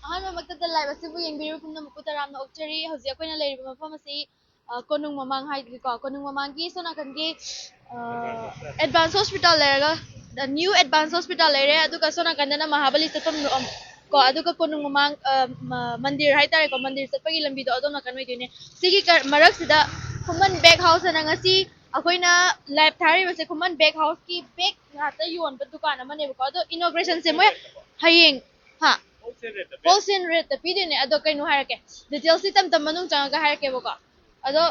ꯑꯍꯥꯟꯕ ꯃꯛꯇꯗ ꯂꯥꯏꯕ ꯑꯁꯤꯕꯨ ꯌꯦꯡꯕꯤꯔꯤꯕ ꯄꯨꯝꯅꯃꯛꯄꯨ ꯇꯔꯥꯝꯅ ꯑꯣꯛꯆꯔꯤ ꯍꯧꯖꯤꯛ ꯑꯩꯈꯣꯏꯅ ꯂꯩꯔꯤꯕ ꯃꯐꯝ ꯑꯁꯤ ꯀꯣꯅꯨꯡ ꯃꯃꯥꯡ ꯍꯥꯏꯗ꯭ꯔꯤꯀꯣ ꯀꯣꯅꯨꯡ ꯃꯃꯥꯡꯒꯤ ꯁꯣꯝ ꯅꯥꯀꯟꯒꯤ ꯑꯦꯗꯚꯥꯟꯁ ꯍꯣꯁꯄꯤꯇꯥꯜ ꯂꯩꯔꯒ ꯅ꯭ꯌꯨ ꯑꯦꯗꯚꯥꯟꯁ ꯍꯣꯁꯄꯤꯇꯥꯜ ꯂꯩꯔꯦ ꯑꯗꯨꯒ ꯁꯣꯝ ꯅꯥꯀꯟꯗꯅ ꯃꯍꯥꯕꯂꯤ ꯆꯠꯐꯝ ꯀꯣ ꯑꯗꯨꯒ ꯀꯣꯅꯨꯡ ꯃꯃꯥꯡ ꯃꯟꯗꯤꯔ ꯍꯥꯏꯇꯥꯔꯦꯀꯣ ꯃꯟꯗꯤꯔ ꯆꯠꯄꯒꯤ ꯂꯝꯕꯤꯗꯣ ꯑꯗꯣꯝ ꯅꯥꯀꯟ ꯑꯣꯏꯗꯣꯏꯅꯦ ꯁꯤꯒꯤ ꯃꯔꯛꯁꯤꯗ ꯈꯨꯃꯟ ꯕꯦꯛ ꯍꯥꯎꯁ ꯑꯅ ꯉꯁꯤ ꯑꯩꯈꯣꯏꯅ ꯂꯥꯏꯚ ꯊꯥꯔꯤꯕꯁꯦ ꯈꯨꯃꯟ ꯕꯦꯛ ꯍꯥꯎꯁꯀꯤ ꯕꯦꯛ ꯉꯥꯛꯇ ꯌꯣꯟꯕ ꯗꯨꯀꯥꯟ ꯑꯃꯅꯦꯕꯀꯣ ꯑꯗꯣ ꯏꯅꯣꯒ꯭ꯔꯦꯁꯟꯁꯦ ꯃꯣꯏ ꯍꯌꯦꯡ ꯍꯥ ꯍꯣꯜꯁꯦꯜ ꯔꯦꯠꯇ ꯄꯤꯗꯣꯏꯅꯦ ꯑꯗꯣ ꯀꯩꯅꯣ ꯍꯥꯏꯔꯛꯀꯦ ꯗꯤꯇꯦꯜꯁꯤ ꯇꯝ ꯃꯅꯨꯡ ꯆꯪꯉꯒ ꯍꯥꯏꯔꯛꯀꯦꯕꯀꯣ ꯑꯗꯣ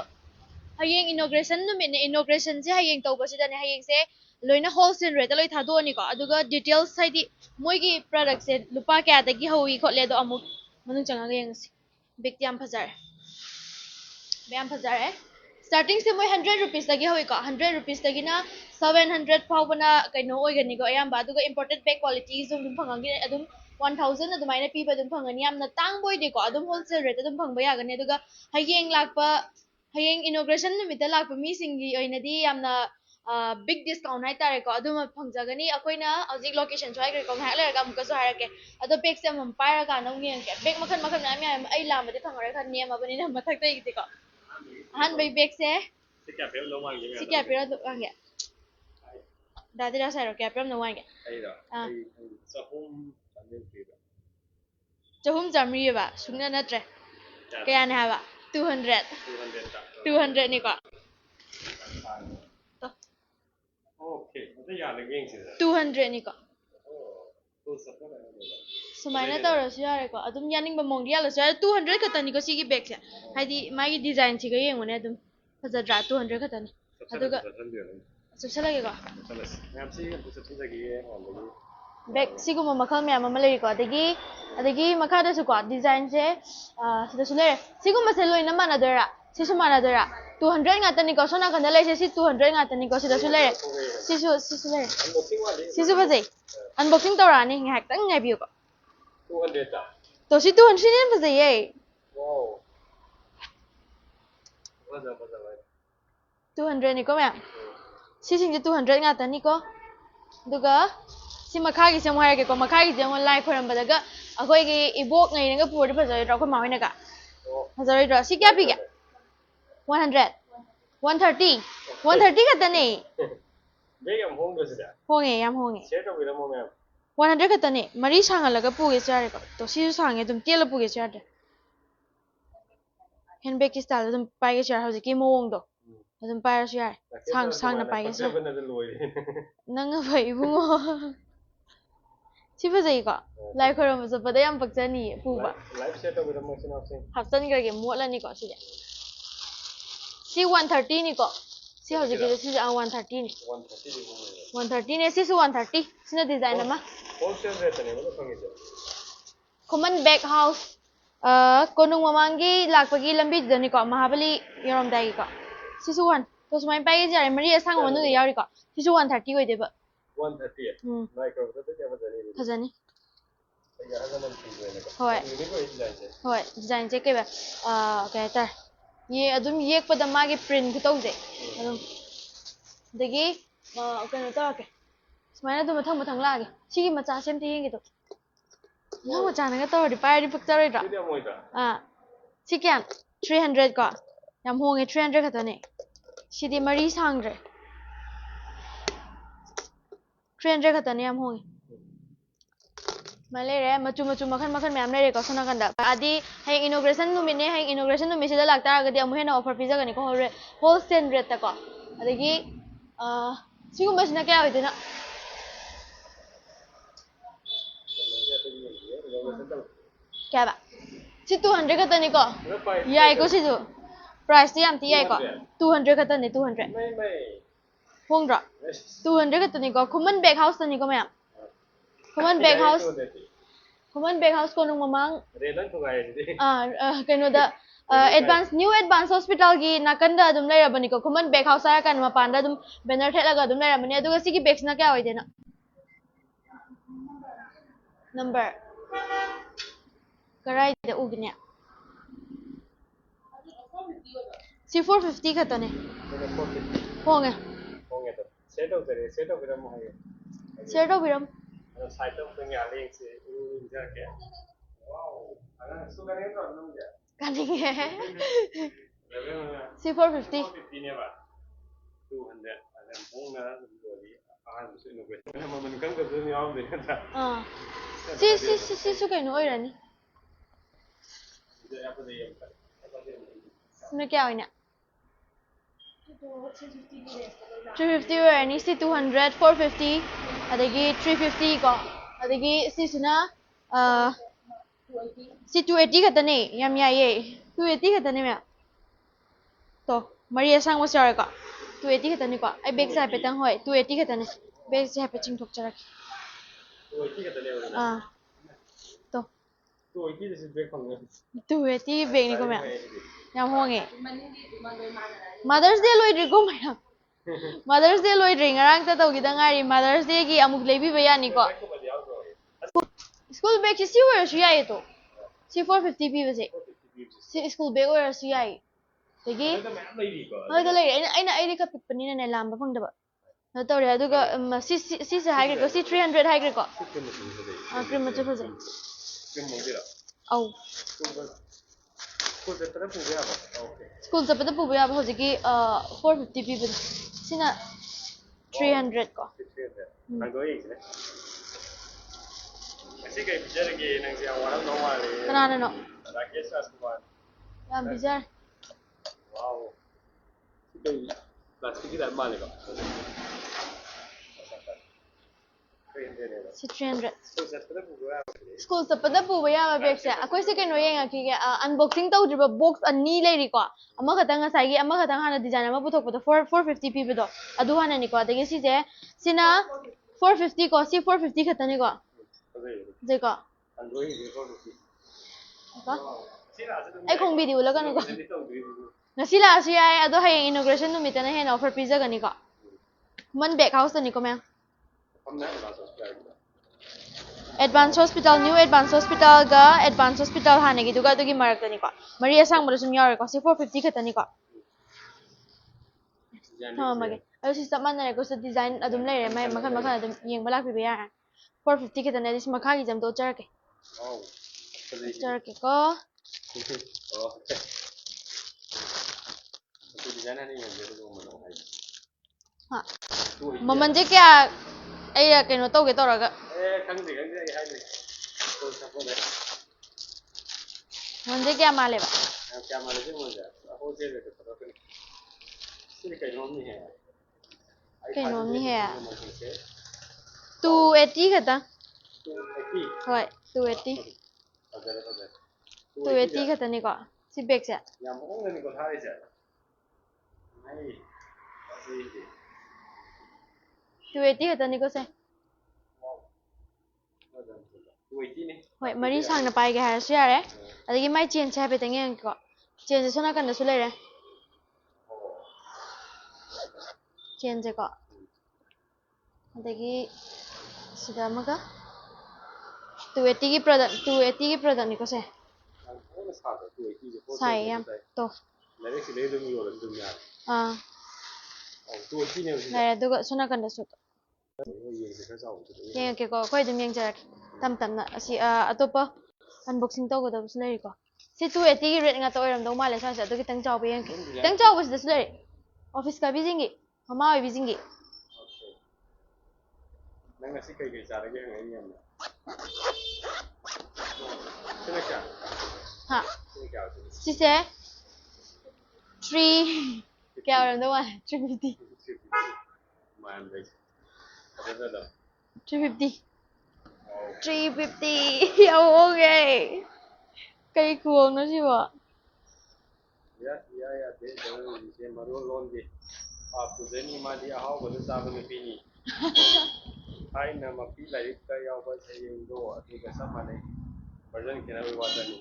ꯍꯌꯦꯡ ꯏꯅꯣꯒ꯭ꯔꯦꯁꯟ ꯅꯨꯃꯤꯠꯅꯦ ꯏꯅꯣꯒ꯭ꯔꯦꯁꯟꯁꯦ ꯍꯌꯦꯡ ꯇꯧꯕꯁꯤꯗꯅꯦ ꯍꯌꯦꯡꯁꯦ ꯂꯣꯏꯅ ꯍꯣꯜꯁꯦꯜ ꯔꯦꯠꯇ ꯂꯣꯏ ꯊꯥꯗꯣꯛꯑꯅꯤꯀꯣ ꯑꯗꯨꯒ ꯗꯤꯇꯦꯜꯁ ꯍꯥꯏꯗꯤ ꯃꯣꯏꯒꯤ ꯄ꯭ꯔꯗꯛꯁꯦ ꯂꯨꯄꯥ ꯀꯌꯥꯗꯒꯤ ꯍꯧꯋꯤ ꯈꯣꯠꯂꯦ ꯑꯗꯣ ꯑꯃꯨꯛ ꯃꯅꯨꯡ ꯆꯪꯉꯒ ꯌꯦꯡꯉꯁꯤ ꯕꯤꯛꯇꯤ ꯌꯥꯝ ꯐꯖꯔꯦ ꯌꯥꯝ ꯐꯖꯔꯦ ꯁ꯭ꯇꯥꯔꯇꯤꯡꯁꯦ ꯃꯣꯏ 100 ꯔꯨꯄꯤꯁꯇꯒꯤ ꯍꯧꯋꯤꯀꯣ 100 ꯔꯨꯄꯤꯁꯇꯒꯤꯅ 700 ꯐꯥꯎꯕꯅ ꯀꯩꯅꯣ ꯑꯣꯏꯒꯅꯤꯀꯣ ꯑꯌꯥꯝꯕ ꯑꯗꯨꯒ ꯏꯝꯄꯣꯔꯇꯦꯠ ꯕꯦꯛ ꯀ꯭ꯋꯥꯂꯤꯇꯤꯁꯨ ꯑꯗꯨꯝ ꯐꯪꯉꯅꯤ ꯑꯗꯨꯝ 1000 ꯑꯗꯨꯃꯥꯏꯅ ꯄꯤꯕ ꯑꯗꯨꯝ ꯐꯪꯒꯅꯤ ꯌꯥꯝꯅ ꯇꯥꯡꯕ ꯑꯣꯏꯗꯦꯀꯣ ꯑꯗꯨꯝ ꯍꯣꯜꯁꯦꯜ ꯔꯦꯠꯇ ꯑꯗꯨꯝ ꯐꯪꯕ ꯌꯥꯒꯅꯤ ꯑꯗꯨꯒ ꯍꯌꯦꯡ ꯏꯅꯣꯒ꯭ꯔꯦꯁꯟ ꯅꯨꯃꯤꯠꯇ ꯂꯥꯛꯄ ꯃꯤꯁꯤꯡꯒꯤ ꯑꯣꯏꯅꯗꯤ ꯌꯥꯝꯅ ꯕꯤग ꯗꯤꯁꯀꯥꯎꯟ ꯍꯥꯏꯇꯥꯔꯦꯀꯣ ꯑꯗꯨꯃ ꯐꯪꯖꯒꯅꯤ ꯑꯩꯈꯣꯏꯅ ꯍꯧꯖꯤꯛ ꯂꯣꯀꯦꯁꯟꯁꯨ ꯍꯥꯏꯈ꯭ꯔꯦꯀꯣ ꯉꯥꯏꯍꯥꯛ ꯂꯩꯔꯒ ꯑꯃꯨꯛꯀꯁꯨ ꯍꯥꯏꯔꯛꯀꯦ ꯑꯗꯣ ꯕꯦꯛꯁꯦ ꯑꯃꯃꯝ ꯄꯥꯏꯔꯀꯥꯟꯗ ꯑꯃꯨꯛ ꯌꯦꯡꯉꯛꯀꯦ ꯕꯦꯛ ꯃꯈꯜ ꯃꯌꯥꯝ ꯑꯩ ꯂꯥꯝꯕꯗꯤ ꯐꯪꯉꯔꯣꯏ ꯈꯔ ꯅꯦꯝꯃꯕꯅꯤꯅ ꯃꯊꯛꯇꯒꯤꯗꯤꯀꯣ ꯑꯍꯥꯟꯕꯩ ꯕꯦꯛꯁꯦ ꯁꯤ ꯀꯌꯥ ꯄꯤꯔꯝꯗꯧ ꯃꯥꯟꯒꯦ ꯗꯥꯗꯤꯔꯥꯁ ꯍꯥꯏꯔꯣ ꯀꯌꯥ ꯄꯤꯔꯝꯗꯧ ꯃꯥꯟꯒꯦ ꯑꯩꯔꯣ ꯆꯍꯨꯝ ꯆꯥꯝꯃꯔꯤꯑꯕ ꯁꯨꯡꯅ ꯅꯠꯇ꯭ꯔꯦ ꯀꯌꯥꯅꯦ ꯍꯥꯏꯕ 200 ꯅꯤꯀꯣ Okay, ꯑꯗꯨ ꯌꯥꯔꯒ ꯌꯦꯡꯁꯤꯗ 200 ꯅꯤꯀꯣ ꯁꯨꯃꯥꯏꯅ ꯇꯧꯔꯁꯨ ꯌꯥꯔꯦꯀꯣ ꯑꯗꯨꯝ ꯌꯥꯅꯤꯡꯕ ꯃꯑꯣꯡꯗ ꯌꯥꯜꯂꯁꯨ ꯌꯥꯔꯦ 200 ꯈꯛꯇꯅꯤꯀꯣ ꯁꯤꯒꯤ ꯕꯦꯛꯁꯦ ꯍꯥꯏꯗꯤ ꯃꯥꯒꯤ ꯗꯤꯖꯥꯏꯟꯁꯤꯒ ꯌꯦꯡꯉꯨꯅꯦ ꯑꯗꯨꯝ ꯐꯖꯗ꯭ꯔꯥ 200 ꯈꯛꯇꯅꯤ ꯑꯗꯨꯒ ꯆꯨꯞꯁꯜꯂꯒꯦꯀꯣ ꯃꯌꯥꯝ ꯁꯤ ꯆꯨꯞꯁꯤꯟꯖꯒꯦ ꯕꯦꯛ ꯁꯤꯒꯨꯝꯕ ꯃꯈꯜ ꯃꯌꯥꯝ ꯑꯃ ꯂꯩꯔꯤꯀꯣ ꯑꯗꯒꯤ ꯃꯈꯥꯗꯁꯨꯀꯣ ꯗꯤꯖꯥꯏꯟꯁꯦ ꯁꯤꯗꯁꯨ ꯂꯩꯔꯦ ꯁꯤꯒꯨꯝꯕꯁꯦ ꯂꯣꯏꯅ ꯃꯥꯟꯅꯗꯣꯏꯔꯥ ꯁꯤꯁꯨ ꯃꯥꯟꯅꯗꯣꯏꯔꯥ 200 ꯉꯥꯛꯇꯅꯤꯀꯣ ꯁꯣꯝ ꯅꯥꯀꯟꯗ ꯂꯩꯔꯤꯁꯦ ꯁꯤ 200 ꯉꯥꯛꯇꯅꯤꯀꯣ ꯁꯤꯗꯁꯨ ꯂꯩꯔꯦ ꯁꯤꯁꯨ ꯂꯩꯔꯦ ꯁꯤꯁꯨ ꯐꯖꯩ ꯑꯟꯕꯣꯛꯁꯤꯡ ꯇꯧꯔꯛꯑꯅꯤ ꯉꯥꯏꯍꯥꯛꯇꯪ ꯉꯥꯏꯕꯤꯌꯨꯀꯣ 200ꯇ ꯇꯣ ꯁꯤ 200 ꯍꯦꯟꯅ ꯐꯖꯩꯌꯦ ꯋꯥꯎ ꯐꯖ 200 ꯅꯤꯀꯣ ꯃꯌꯥꯝ ꯁꯤꯁꯤꯡꯁꯦ 200 ꯉꯥꯛꯇꯅꯤꯀꯣ ꯑꯗꯨꯒ ꯁꯤ ꯃꯈꯥꯒꯤꯁꯦ ꯑꯃꯨꯛ ꯍꯥꯏꯔꯛꯀꯦꯀꯣ ꯃꯈꯥꯒꯤꯁꯦ ꯑꯃꯨꯛ ꯂꯥꯏ ꯈꯣꯏꯔꯝꯕꯗꯒ ꯑꯩꯈꯣꯏꯒꯤ ꯏꯕꯣꯛꯉꯩꯅꯒ ꯄꯨꯔꯗꯤ ꯐꯖꯔꯣꯏꯗ꯭ꯔꯣ ꯑꯩꯈꯣꯏ ꯃꯥ ꯍꯣꯏꯅꯒ ꯐꯖꯔꯣꯏꯗ꯭ꯔꯣ ꯁꯤ ꯀꯌꯥ ꯄꯤꯒꯦ 100 130 130 ꯈꯛꯇꯅꯦ ꯕꯦꯛ ꯌꯥꯝ ꯍꯣꯡꯗ꯭ꯔꯣ ꯁꯤꯗ ꯍꯣꯡꯉꯦ ꯌꯥꯝ ꯍꯣꯡꯉꯦ ꯁꯤꯌꯔ ꯇꯧꯕꯤꯔꯝꯃꯣ ꯃꯌꯥꯝ 100 ꯈꯛꯇꯅꯦ ꯃꯔꯤ ꯁꯥꯡꯍꯜꯂꯒ ꯄꯨꯒꯦꯁꯨ ꯌꯥꯔꯦꯀꯣ ꯇꯣ ꯁꯤꯁꯨ ꯁꯥꯡꯉꯦ ꯑꯗꯨꯝ ꯇꯦꯜꯂ ꯄꯨꯒꯦꯁꯨ ꯌꯥꯔꯦ ꯍꯦꯟꯕꯦꯛꯀꯤ ꯁ꯭ꯇꯥꯏꯜꯗ ꯑꯗꯨꯝ ꯄꯥꯏꯒꯦꯁꯨ ꯌꯥꯔꯦ ꯍꯧꯖꯤꯛꯀꯤ ꯃꯑꯣꯡꯗꯣ ꯑꯗꯨꯝ ꯄꯥꯏꯔꯁꯨ ꯌꯥꯔꯦ ꯁꯥꯡꯅ ꯄꯥꯏꯒꯦꯁꯨ ꯌꯥꯔꯦ ꯅꯪꯅ ꯐꯩ ꯏꯕꯨꯡꯉꯣ ꯁꯤ ꯐꯖꯩꯀꯣ ꯂꯥꯏ ꯈꯣꯏꯔꯝꯕ ꯆꯠꯄꯗ ꯌꯥꯝ ꯄꯛꯆꯅꯤꯌꯦ ꯄꯨꯕ ꯍꯥꯞꯆꯟꯈ꯭ꯔꯒꯦ ꯃꯣꯠꯂꯅꯤꯀꯣ ꯁꯤꯗꯤ ꯁꯤ 130 ꯅꯤꯀꯣ ꯁꯤ ꯍꯧꯖꯤꯛꯀꯤꯁꯦ ꯁꯤꯁꯦ 130 ꯅꯤ 130 ꯅꯦ ꯁꯤꯁꯨ 130 ꯁꯤꯅ ꯗꯤꯖꯥꯏꯟ ꯑꯃ ꯍꯣꯜꯁꯦꯜ ꯔꯦꯠꯇꯅꯦꯕ ꯐꯪꯉꯤꯁꯦ ꯈꯨꯃꯟ ꯕꯦꯛ ꯍꯥꯎꯁ ꯀꯣꯅꯨꯡ ꯃꯃꯥꯡꯒꯤ ꯂꯥꯛꯄꯒꯤ ꯂꯝꯕꯤꯗꯨꯗꯅꯤꯀꯣ ꯃꯍꯥꯕꯂꯤ ꯌꯧꯔꯝꯗꯥꯏꯒꯤꯀꯣ ꯁꯤꯁꯨ 1 ꯇꯣ ꯁꯨꯃꯥꯏꯅ ꯄꯥꯏꯒꯦꯁꯨ ꯌꯥꯔꯦ ꯃꯔꯤ ꯑꯁꯥꯡꯕ ꯃꯅꯨꯡꯗ ꯌꯥꯎꯔꯤꯀꯣ ꯁꯤꯁꯨ 130 ꯑꯣꯏꯗꯣꯏꯕ 130 ꯂꯥꯏ ꯈꯣꯏꯔꯝꯕꯗ ꯀꯌꯥ ꯐꯖꯅꯤ ꯍꯣꯏ ꯍꯣꯏ ꯗꯤꯖꯥꯏꯟꯁꯦ ꯀꯩ ꯍꯥꯏꯇꯥꯔꯦ ꯑꯗꯨꯝ ꯌꯦꯛꯄꯗ ꯃꯥꯒꯤ ꯄ꯭ꯔꯤꯟ ꯈꯨꯇꯧꯁꯦ ꯑꯗꯨꯝ ꯑꯗꯒꯤ ꯀꯩꯅꯣ ꯇꯧꯔꯛꯀꯦ ꯁꯨꯃꯥꯏꯅ ꯑꯗꯨꯝ ꯃꯊꯪ ꯂꯥꯛꯑꯒꯦ ꯁꯤꯒꯤ ꯃꯆꯥꯁꯦ ꯑꯝꯇ ꯌꯦꯡꯒꯦ ꯅꯪ ꯃꯆꯥꯅꯒ ꯇꯧꯔꯗꯤ ꯄꯥꯏꯔꯗꯤ ꯄꯛꯆꯔꯣꯏꯗ꯭ꯔꯣ ꯁꯤ ꯀꯌꯥ 300 ꯀꯣ ꯌꯥꯝ ꯍꯣꯡꯉꯦ 300 ꯈꯛꯇꯅꯦ ꯁꯤꯗꯤ ꯃꯔꯤ ꯁꯥꯡꯗ꯭ꯔꯦ 300 ꯈꯛꯇꯅꯦ ꯌꯥꯝ ꯍꯣꯡꯉꯦ ꯁꯨꯃꯥꯏꯅ ꯂꯩꯔꯦ ꯃꯆꯨ ꯃꯈꯜ ꯃꯌꯥꯝ ꯂꯩꯔꯦꯀꯣ ꯁꯣꯝ ꯅꯥꯀꯟꯗ ꯂꯥꯛꯑꯗꯤ ꯍꯌꯦꯡ ꯏꯅꯣꯒ꯭ꯔꯦꯁꯟ ꯅꯨꯃꯤꯠꯅꯦ ꯍꯌꯦꯡ ꯏꯅꯣꯒ꯭ꯔꯦꯁꯟ ꯅꯨꯃꯤꯠꯁꯤꯗ ꯂꯥꯛꯇꯥꯔꯒꯗꯤ ꯑꯃꯨꯛ ꯍꯦꯟꯅ ꯑꯣꯐꯔ ꯄꯤꯖꯒꯅꯤꯀꯣ ꯍꯣꯜꯁꯦꯜ ꯔꯦꯠꯇꯀꯣ ꯑꯗꯒꯤ ꯁꯤꯒꯨꯝꯕꯁꯤꯅ ꯀꯌꯥ ꯑꯣꯏꯗꯣꯏꯅꯣ ꯀꯌꯥ ꯁꯤ 200 ꯈꯛꯇꯅꯤꯀꯣ ꯌꯥꯏꯀꯣ ꯁꯤꯁꯨ ꯄ꯭ꯔꯥꯏꯁꯇꯤ ꯌꯥꯝ ꯊꯤ ꯌꯥꯏꯀꯣ 200 ꯈꯛꯇꯅꯤ 200 ꯍꯣꯡꯗ꯭ꯔꯣ 200 ꯈꯛꯇꯅꯤꯀೋ ꯈꯨꯃꯟ ꯕꯦꯛ ꯍꯥꯎꯁꯇꯅꯤꯀꯣ ꯃꯌꯥꯝ ꯈꯨꯃꯟ ꯕꯦꯛ ꯍꯥꯎꯁ ꯀꯣꯅꯨꯡ ꯃꯃꯥꯡ ꯀꯩꯅꯣꯗ ꯅ꯭ꯌꯨ ꯑꯦꯗꯚꯥꯟꯁ ꯍꯣꯁꯄꯤꯇꯥꯜꯒꯤ ꯅꯥꯀꯟꯗ ꯑꯗꯨꯝ ꯂꯩꯔꯕꯅꯤꯀꯣ ꯈꯨꯃꯟ ꯕꯦꯛ ꯍꯥꯎꯁ ꯍꯥꯏꯔꯀꯥꯟꯗ ꯃꯄꯥꯟꯗ ꯑꯗꯨꯝ ꯕꯦꯅꯔ ꯊꯦꯠꯂꯒ ꯑꯗꯨꯝ ꯂꯩꯔꯝꯕꯅꯤ ꯑꯗꯨꯒ ꯁꯤꯒꯤ ꯕꯦꯛꯁꯤꯅ ꯀꯌꯥ ꯑꯣꯏꯗꯣꯏꯅꯣ ꯅꯝꯕꯔ ꯀꯔꯥꯏꯗ ꯎꯒꯅꯤ ꯁꯤ 450 ꯈꯛꯇꯅꯦ ꯍꯣꯡꯉꯦ ꯁꯦꯌꯔ ꯇꯧꯕꯤꯔꯝꯃꯣ ꯁꯦꯌꯔ ꯇꯧꯕꯤꯔꯝꯃꯣ ꯁꯥꯏꯠꯇ ꯑꯃꯨꯛꯇꯪ ꯌꯥꯜꯂ ꯌꯦꯡꯁꯦ ꯌꯦꯡꯖꯔꯛꯀꯦ ꯋꯥꯎ Kaninge. C 450. 200 and then Hona Si su kai no irani. Sino kya hoina? 350 irani si 200 450 adagi 350 ko adagi si suna si 280 katane yam yaye 280 katane me to Maria sang was yara ko 280 katane ko ai bag sa petang hoi 280 katane bag sa peching thok charak 280 katane to 280 is big from 280 bag ni ko me yam honge Mother's Day loidri ko me Mother's Day loidri ngarang ta tawgi da ngari Mother's Day gi amuk lebi ba yani ko school bag si wera su yayi to si 450 pi base si school bag wera su yayi dagi hoi da lei aina ka pikpani na lamba phangdaba na tawre aduga si se high ko si 300 high ko cream macha phaje au school chapata puba yaba hojiki 450 pi base sina 300 ko kanana no yam bizar wow plastic ki dalma ne ka si 300 school chapata puba yaba bag se akoi se keno yenga ki unboxing tawdriba box ani leiri ko ama khatang asai gi ama khatang hana design ama puthok pada 450 pi bido adu hana ni ko adagi si je sina 450 ko si 450 khatani ko je ko ai khong video la kanu ko ngasi la si ai ado hayeng inauguration numit na hen offer pizza gani ko man back house ni ko me Advanced Hospital New Advanced Hospital ga Advanced Hospital hane gi duga dugi marak tani ko Maria sang mo sum yar ko si 450 khatani ko ha mage ayo si saman na ko sa design adum leire mai makan makan adum yeng balak bi ya 450 khatani dis makha gi jam do char ke char ke ko ha maman je kya ai keno tawge tawraga Manje kya male ba क्या मालूम है मुझे wholesale rate पर तो सिर्फ keno ni he 280 khata 280 hoi 280 280 khata ni ko si bag se या मोंग ने को थारे से नहीं 280 khata ni ko se 280 ने hoi mari sang na pai ge ha su yare adagi mai chen cha pe tang ko chen se sona kan da su leire chen je ko adagi sida maga 280 gi product ni ko se मोंग सा तो 280 sai yam to लेने से ले दूंगी और दूंगी ah 280 ने leire duga sona kan da su ये से जाओ yeng ke ko khoi dum yeng jar tam tam na asi atopa unboxing to go da su leire ko si 280 gi rate nga to oiram do male sa sa do ki tang chau pe yeng tang chau bus da su leire office ka bijingi mama oi bijingi नंगा सी कई कई चार के हैं ये हमने चलो क्या ha क्या होता है si se 3 kya oiram do male 350 मान भाई ada 350 350 ya okay kai kuong nó chứ bộ ya deh jangan di maru loan di आपको जनी माली आओ बोले साहब ने पीनी हाय ना मपी लाइफ का या बस ये दो अति का सब माने वर्जन के ना भी बात नहीं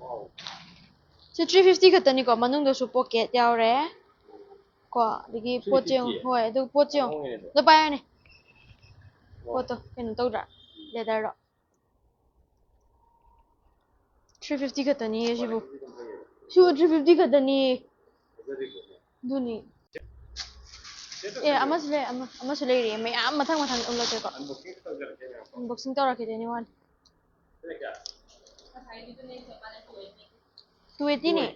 wow si 350 khatani ko manung da su pocket yaure ko digi pocheng hoi du pocheng do pa ne photo ken to dra leather ro 350 khatani ye shi bu shi 350 khatani duni ama su le ri me am mathang mathang um lo ko unboxing to ra ke ni wan 280 ni.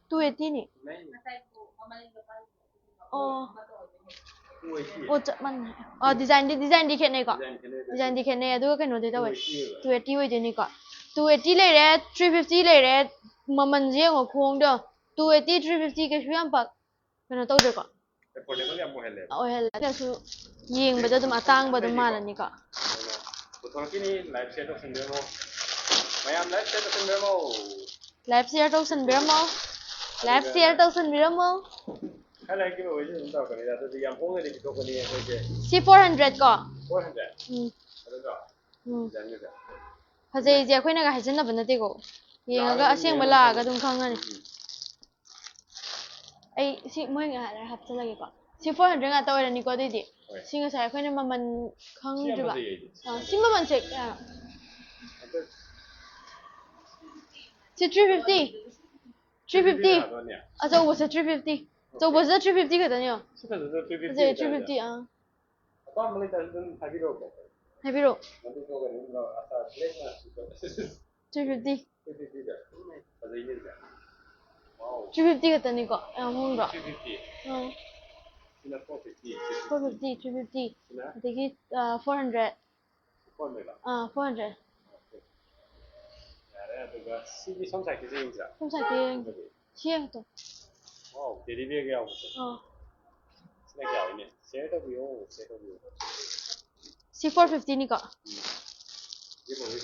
280 ni. Oh. Oh, chap man. Oh, design di khet nei ko. Design di khet nei adu ka no de tawe. 280 oi de ni ko. 280 le re 350 le re maman je ngo khong do. 280 350 ke shyam pak. Kano taw de ko. Oh, hel. Da su yeng ba da dum atang ba dum mala ni ko. Kini live share to sendiri mo. Mayam live share to sendiri mo. Live share to sendiri mo. Live share to sendiri mo. Kalau kita wajib untuk kau ni, ada yang pun ada di kau ni yang wajib. Si 400 ko. 400. Ada tak? Jangan juga. Hazai je khoi na ga hajen na ban na te ko. Yeng ga aseng bala ga dum khang ani. Ai si moi nga la hap chala ge ko. Si 400 nga taw ra ni ko de di. Si nga sai khoi na maman khang ju ba. Si maman check. Si 350. 350. Acha wo se 350. So was it 350 ka tanyo? Sudah 350. Is it 350 ah? Apa mulai dari tu happy road. Happy road. Nanti kau kan ini asal plate mas. 350. 350 dah. Ada ini dah. Wow. 350 ka tanyo ko. Hong ra. 350. Sila 450. 450, 350. Adagi 400. 400 lah. 400. Ya, ada juga. Sini somsai kita ini dah. Somsai kita. Siya to. Wow, jadi dia kaya apa? Sini kaya ini. Saya tak biar, saya tak biar. Si 450 ni ko. Giveaway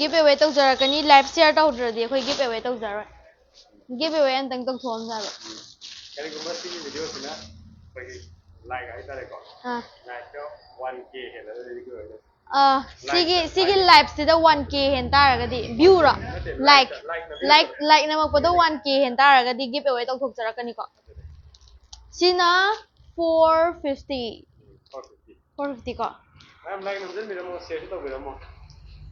give away to jara kani live share to jara di khoi give away to jara. Give away an tang tong thom jara. Kali gumba sini video sini, pergi like aja deh kok. Like to 1K kan, ada di giveaway. Sigi live sida 1K hen taraga di view ra like na magpado 1K hen taraga di give away tong thok jara kani ko. Sina 450. 450 ko. Ma'am like naman din mo share to bila mo.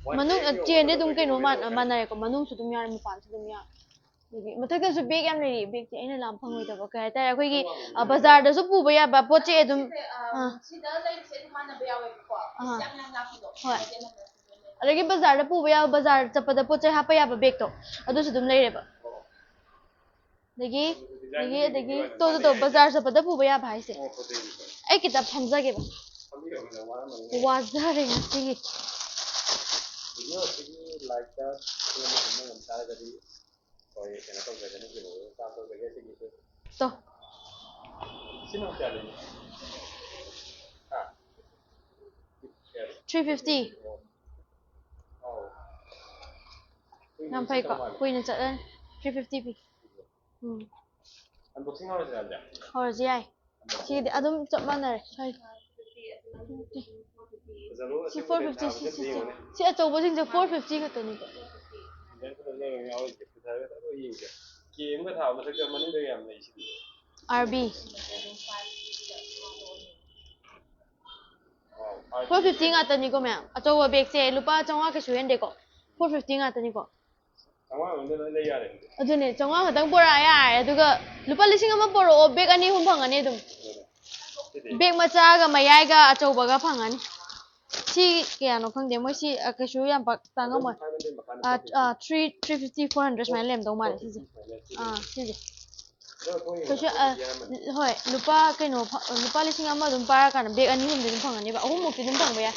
Manung chain de dum kaino man manare ko manung su dum yar mi pan su dum yar. Mathaga su big am nei big aina lam phangoi ta ba kai ta akhoi gi bazar da su pu ba ya ba poche dum sida lai se dum man ba yawe ko yam yam la pu do adagi bazar da pu ba ya bazar chapada poche ha pa ya ba bag to adu su dum lai re ba dagi to bazar chapada pu ba ya bhai se ai kitab phamja ge ba wazare ngasi video sini like that semua mentar dari koi kena tahu kerana kita tahu kerja segitu to sini macam ni 350 nam phai ko kui na chat 350 pi unboxing harus ada hor ji ai si adum chap manare sai si 450 si achou bo sing 450 ka tani ko dan ko le ngai au ke ta ta ko yin ke game ka tha ma ta mani da yam nei shi RB 450 nga tani ko me achou bo bag se lupa chongwa ka shuyen de ko 450 nga tani ko chongwa un da le yare adune chongwa ka tang pora ya aduga lupa lising ama poro bag ani hum phangani dum bag macha ga mayai ga achou ba ga phangani si kaya no khang de moi si kashu yam pak tanga mo 350 400 mai lem dong ma si si kashu hoi lupa kaino lupa lising ama dum para kan bag ani hum dum phangani ba ahum muk dum phang ba ya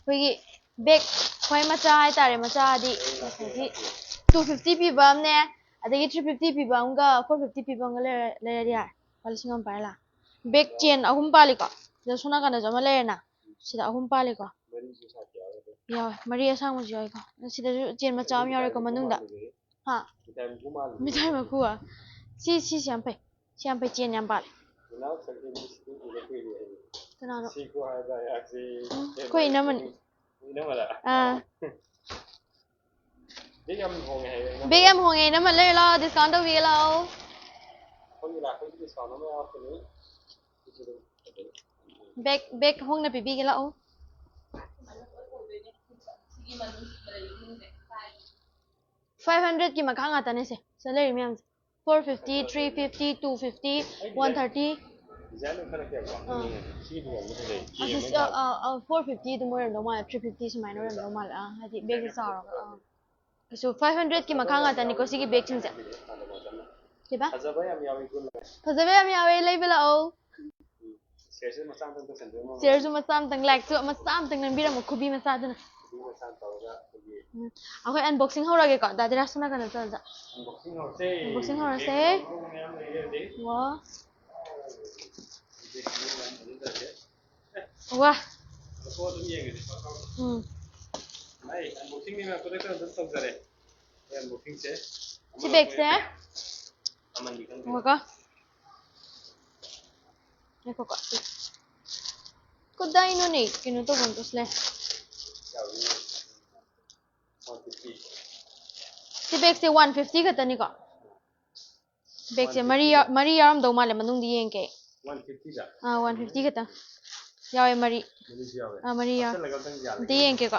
hoi bag khoi macha hai tare macha di 250 pi bam ne adagi 350 pi bam ga 450 pi bam ga le ya lising am pa la bag chain ahum pali ko da suna kana jama le na sida ahum pali ko ya Maria sang mo joy ko sida chen ma cham yare ko manungda ha mitai ma ku si siampai chen yam pali tanano ko ina man big am ho ngai na man le lo discount to vi lo bag hong na pipi ke lo 500 ki makhang ata ne se salary mi am 450 350 250 130 디자인은 그렇게 하고 시기가 무슨 ꯑꯁꯤ 450 ꯑꯗꯨꯝ ꯑꯣꯏꯔꯝꯗꯧ ꯃꯥꯜꯂꯦ 350 ꯁꯨꯃꯥꯏꯅ ꯑꯣꯏꯔꯝꯗꯧ ꯃꯥꯜꯂꯦ ꯍꯥꯏꯗꯤ ꯕꯦꯒꯁꯦ ꯆꯥꯎꯔꯒ ꯀꯩꯁꯨ 500ꯀꯤ ꯃꯈꯥ ꯉꯥꯛꯇꯅꯤꯀꯣ ꯁꯤꯒꯤ ꯕꯦꯒꯁꯤꯡꯁꯦ ꯀꯩꯕ ꯐꯖꯕ ꯌꯥꯝ ꯌꯥꯎꯏ ꯐꯖꯕ ꯌꯥꯝ ꯌꯥꯎꯋꯦ ꯂꯩꯕ ꯂꯥꯛꯑꯣ ꯁꯦꯔꯁꯨ ꯃꯆꯥ ꯑꯃꯇꯪ ꯇꯧꯁꯟꯕꯤꯔꯝꯃꯣ ꯆꯤꯌꯔꯁꯨ ꯃꯆꯥ ꯑꯃꯇꯪ ꯂꯥꯏꯛꯁꯨ ꯃꯆꯥ ꯑꯃꯇꯪ ꯅꯝꯕꯤꯔꯝꯃꯣ ꯈꯨꯕꯤ ꯃꯆꯥꯗꯨꯅ ꯃꯆꯥ ꯇꯧꯔꯒ ꯑꯩꯈꯣꯏꯒꯤ ꯑꯩꯈꯣꯏ ꯑꯟꯕꯣꯛꯁꯤꯡ ꯍꯧꯔꯒꯦꯀꯣ ꯗꯥꯗꯤꯔꯥꯖ ꯁꯣꯝ ꯅꯥꯀꯟꯗ ꯆꯠꯂꯖ ꯑꯟꯕꯣꯛꯁꯤꯡ ꯍꯧꯔꯁꯦ ꯑꯟꯕꯣꯛꯁꯤꯡ ꯍꯧꯔꯁꯦ ꯃꯌꯥꯝ ꯂꯩꯔꯦ ꯍꯧꯖꯤꯛ ꯋꯥ ꯋꯥ ꯑꯗꯨꯝ ꯌꯦꯡꯉꯁꯤ ꯑꯩ ꯑꯟꯕꯣꯛꯁꯤꯡꯅꯤꯅ ꯈꯨꯗꯛꯇ ꯑꯗꯨꯝ ꯇꯧꯖꯔꯦ ꯑꯟꯕꯣꯛꯁꯤꯡꯁꯦ ꯁꯤ ꯕꯦꯒꯁꯦ ꯑꯃꯟꯗꯤ ꯈꯪꯗꯦ ꯉꯥꯏꯈꯣꯀꯣ ꯀꯗꯥꯏꯅꯣꯅꯦ ꯀꯩꯅꯣ ꯇꯧꯐꯝꯗꯣ ꯁꯤꯂꯦ ꯁꯤ ꯕꯦꯒꯁꯦ 150 ꯈꯛꯇꯅꯤꯀꯣ ꯕꯦꯒꯁꯦ ꯃꯔꯤ ꯌꯥꯎꯔꯝꯗꯧ ꯃꯥꯜꯂꯦ ꯃꯅꯨꯡꯗ ꯌꯦꯡꯒꯦ 150ꯗ 150 ꯈꯛꯇꯪ ꯌꯥꯎꯋꯦ ꯃꯔꯤ ꯌꯥꯎꯋꯦ ꯃꯔꯤ ꯌꯥꯎꯋꯦ ꯍꯥꯞꯆꯜꯂꯒ ꯑꯝꯇꯪ ꯑꯝꯇ ꯌꯥꯜꯂꯒꯦ ꯌꯦꯡꯒꯦꯀꯣ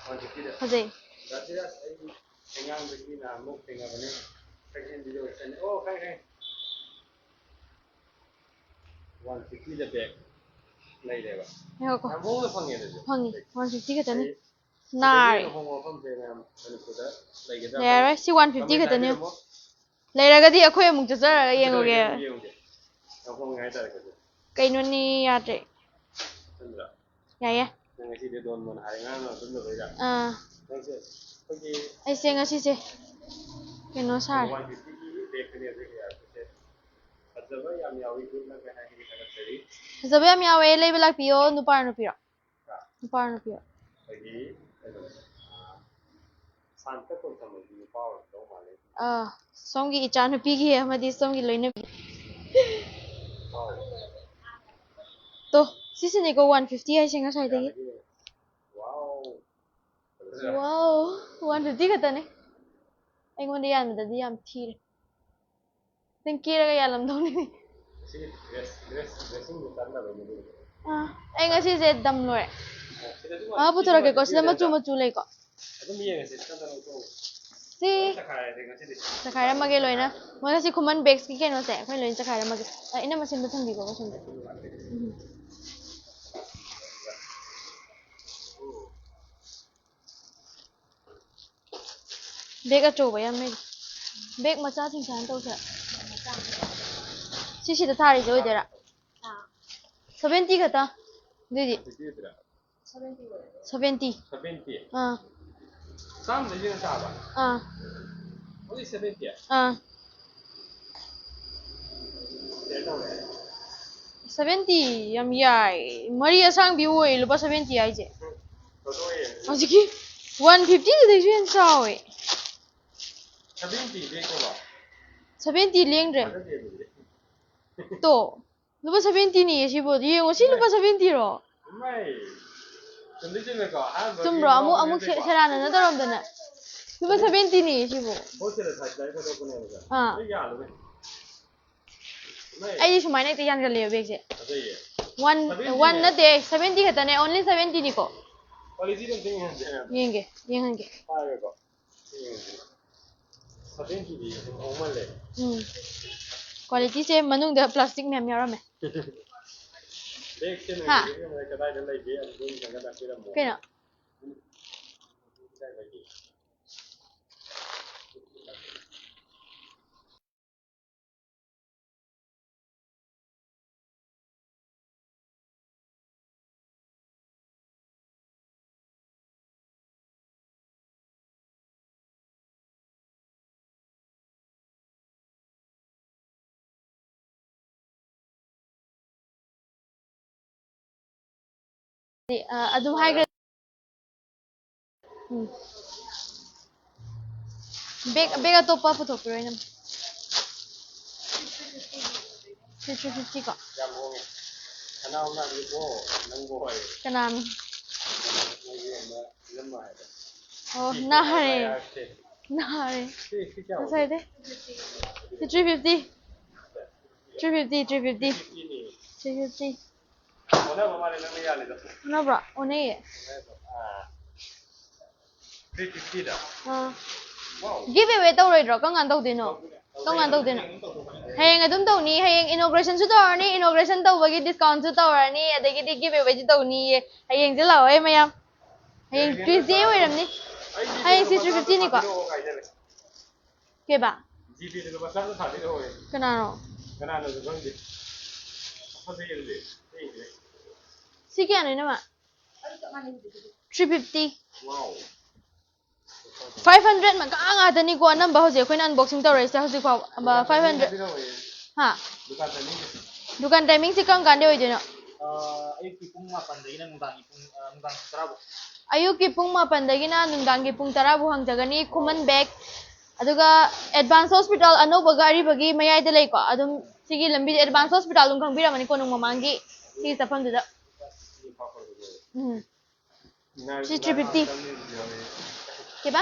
150ꯗ ꯐꯖꯩ ꯗꯥꯗꯤꯔꯥꯖ ꯑꯩ ꯑꯉꯥꯡꯗꯒꯤ ꯅꯍꯥꯟꯃꯨꯛ ꯊꯦꯡꯅꯕꯅꯤ ꯀꯩꯊꯦꯜꯒꯤꯗ ꯑꯣꯏꯁꯅꯤ ꯑꯣ ꯈꯪꯉꯦ 150ꯗ ꯕꯦꯒ ꯂꯩꯔꯦꯕ ꯉꯥꯏꯈꯣꯀꯣ ꯌꯥꯝ ꯍꯣꯡꯅ ꯐꯪꯉꯦ ꯑꯗꯨꯗꯤ ꯐꯪꯉꯤ 150 ꯈꯛꯇꯅꯤ ꯁꯤꯗꯒꯤ ꯅꯥꯔꯦ ꯍꯦꯟꯅ ꯍꯣꯡꯕ ꯃꯐꯝꯁꯦ ꯃꯌꯥꯝ ꯃꯅꯤꯄꯨꯔꯗ ꯂꯩꯒꯗ꯭ꯔꯥ ꯂꯩꯔꯔꯣꯏ ꯁꯤ 150 ꯀꯃꯦꯟꯇ ꯈꯛꯇꯅꯤ ꯍꯥꯏꯕꯤꯔꯝꯃꯣ ꯂꯩꯔꯒꯗꯤ ꯑꯩꯈꯣꯏ ꯑꯃꯨꯛ ꯆꯠꯆꯔꯒ ꯆꯠꯆꯔꯒꯦ ꯌꯦꯡꯉꯨꯒꯦ ꯑꯃꯨꯛ ꯌꯦꯡꯉꯨꯒꯦ ꯌꯥꯝ ꯍꯣꯡꯉꯦ ꯍꯥꯏꯇꯥꯔꯦ ꯀꯩꯅꯣꯅꯤ ꯌꯥꯗ꯭ꯔꯦ ꯆꯟꯗ꯭ꯔꯥ ꯌꯥꯏꯌꯦ ꯅꯪ ꯉꯁꯤꯗꯤ ꯗꯣꯟ ꯃꯣꯟ ꯍꯥꯏ ꯉꯔꯥꯡ ꯇꯨꯝꯗꯕꯩꯔꯥ ꯅꯪꯁꯦ ꯑꯩꯈꯣꯏꯒꯤ ꯑꯩꯁꯦ ꯉꯁꯤꯁꯦ ꯀꯩꯅꯣ ꯁꯥꯔꯦ 150ꯒꯤ ꯕꯦꯒꯇꯅꯦ ꯑꯩꯈꯣꯏꯒꯤ ꯐꯖꯕ ꯌꯥꯝ ꯌꯥꯎꯏ ꯒꯨꯗꯅꯒ ꯍꯥꯏꯕꯒꯤ ꯊꯥꯒꯠꯆꯔꯤ ꯐꯖꯕ ꯌꯥꯝ ꯌꯥꯎꯋꯦ ꯂꯩꯕ ꯂꯥꯛꯄꯤꯌꯣ ꯅꯨꯄꯥꯔ ꯅꯨꯄꯤꯔꯣ ꯅꯨꯄꯥꯔ ꯅꯨꯄꯤꯔꯣ ꯑꯩꯈꯣꯏꯒꯤ ꯀꯩꯅꯣ ꯁꯥꯟꯇ ꯀꯣꯟꯊꯝꯕꯒꯤ ꯅꯨꯄꯥ ꯑꯣꯏꯔꯝꯗꯧ ꯃꯥꯜꯂꯦ ꯁꯣꯝꯒꯤ ꯏꯆꯥꯅꯨꯄꯤꯒꯤ ꯑꯃꯗꯤ ꯁꯣꯝꯒꯤ ꯂꯣꯏꯅꯕꯤ ꯇꯣ ꯁꯤꯁꯤꯅꯦꯀꯣ 150 ꯍꯥꯏꯁꯦ ꯉꯁꯥꯏꯗꯒꯤ ꯋꯥꯎ 150 ꯈꯛꯇꯅꯦ ꯑꯩꯉꯣꯟꯗ ꯌꯥꯟꯕꯗꯗꯤ ꯌꯥꯝ ꯊꯤꯔꯦ ꯅꯪ ꯀꯦꯔꯒ ꯌꯥꯜꯂꯝꯗꯧꯅꯤ ꯑꯩ ꯉꯁꯤꯁꯦ ꯗꯝ ꯂꯣꯏꯔꯦ ꯄꯨꯊꯣꯔꯛꯀꯦꯀꯣ ꯁꯤꯗ ꯃꯆꯨ ꯃꯆꯨ ꯂꯩꯀꯣ ꯑꯗꯨꯝ ꯌꯦꯡꯉꯁꯤ ꯁꯤ ꯆꯈꯥꯏꯔꯁꯦ ꯉꯁꯤꯗꯤ ꯆꯈꯥꯏꯔꯝꯃꯒꯦ ꯂꯣꯏꯅ ꯃꯣꯏ ꯉꯁꯤ ꯈꯨꯃꯟ ꯕꯦꯒꯁꯀꯤ ꯀꯩꯅꯣꯁꯦ ꯑꯩꯈꯣꯏ ꯂꯣꯏꯅ ꯆꯈꯥꯏꯔꯝꯃꯒꯦ ꯑꯩꯅ ꯃꯁꯤꯟꯗ ꯊꯝꯕꯤꯀꯣ ꯁꯣꯝꯗ ꯕꯦꯒ ꯑꯆꯧꯕ ꯌꯥꯝ ꯂꯩ ꯕꯦꯒ ꯃꯆꯥꯁꯤꯡ ꯁꯥꯏꯅ ꯇꯧꯁꯦ ꯁꯤꯁꯤꯗ ꯊꯥꯔꯤꯁꯦ ꯑꯣꯏꯗꯣꯏꯔꯥ 70 ꯈꯛꯇ ꯑꯗꯨꯏꯗꯤ 70 ꯆꯥꯝꯗꯩ ꯇꯥꯕ only 70 70 ꯌꯥꯝ ꯌꯥꯏ ꯃꯔꯤ ꯑꯁꯥꯡꯕꯤ ꯑꯣꯏ ꯂꯨꯄꯥ 70 ꯍꯥꯏꯁꯦ ꯍꯧꯖꯤꯛꯀꯤ 150 ꯗꯩꯁꯨ ꯍꯦꯟꯅ ꯆꯥꯎꯋꯦ 70 ꯕꯦꯒꯇꯣ 70 ꯂꯦꯡꯗ꯭ꯔꯦ ꯇꯣ ꯂꯨꯄꯥ 70ꯅꯤꯌꯦ ꯁꯤꯕꯣꯗꯤ ꯌꯦꯡꯉꯣ ꯁꯤ ꯂꯨꯄꯥ 70ꯔꯣ ꯆꯨꯝꯕ꯭ꯔꯣ ꯑꯃꯨꯛ ꯁꯦꯔꯥꯟꯅꯅ ꯇꯧꯔꯝꯗꯅ ꯂꯨꯄꯥ 70ꯅꯤꯌꯦ ꯁꯤꯕꯣ ꯑꯩꯗꯤ ꯁꯨꯃꯥꯏꯅ ꯍꯦꯛꯇ ꯌꯥꯟꯒꯜꯂꯦꯕ ꯕꯦꯒꯁꯦ 1 ꯅꯠꯇꯦ 70 ꯈꯛꯇꯅꯦ ꯑꯣꯟꯂꯤ 70니ꯀꯣ ꯌꯦꯡꯍꯟꯒꯦ 70ꯗꯤ ꯍꯣꯡꯃꯜꯂꯦ ꯀ꯭ꯋꯥꯂꯤꯇꯤꯁꯦ ꯃꯅꯨꯡꯗ ꯄ꯭ꯂꯥꯁꯇꯤꯛ ꯃꯌꯥꯝ ꯌꯥꯎꯔꯝꯃꯦ ꯕꯦꯒꯁꯦ ꯀꯗꯥꯏꯗ ꯂꯩꯒꯦ ꯑꯗꯨꯝ ꯇꯥꯛꯄꯤꯔꯝꯃꯣ ꯀꯩꯅꯣ ꯑꯗꯨꯝ ꯍꯥꯏꯈ꯭ꯔꯦ ꯕꯦꯒ ꯑꯇꯣꯞꯄ ꯄꯨꯊꯣꯛꯄꯤꯔꯣ ꯑꯩꯅ 350 ꯀꯣ ꯌꯥꯝ ꯍꯣꯡꯉꯦ ꯀꯅꯥꯎ ꯅꯥꯗ꯭ꯔꯤꯕꯣ ꯅꯪꯕꯣ ꯀꯅꯥꯅꯣ ꯑꯣ ꯅꯥꯔꯦ ꯅꯥꯔꯦ ꯀꯌꯥ ꯑꯣꯏꯒꯦ ꯉꯁꯥꯏꯗꯩ 350 ꯑꯣꯟꯅꯕ ꯃꯥꯜꯂꯦ ꯅꯪꯅ ꯌꯥꯜꯂꯤꯗꯣ ꯑꯣꯟꯅꯕ꯭ꯔꯣ ꯑꯣꯟꯅꯩꯌꯦ 350ꯗ giveaway tawroidro kangan tawdino kangan tawdino hayeng adum tawni hayeng inauguration su tawrani inauguration tawbagi discount su tawrani adagidi giveaway su tawni hayeng je law mayam hayeng Tuesday oiramni hayeng si 350 ni ko keba GP de ba sa ta de ho kanano kanano de bang de apa de de si kya ni nama 350 wow 500 man ka anga tani ko number hoje koina unboxing tawrai sa hoje ko 500 ha dukan timing si kang kande hoidino ayuki pung mapan dagi na nungdangi tarabu ayuki pung mapandagi na nungdangi pung tarabu hangjagani Khuman back aduga advance hospital anoba gari bagi mayai da lay ko adum sigi lambi advance hospital lung kang biramani ko nung mamangi si safam duda si 350 keba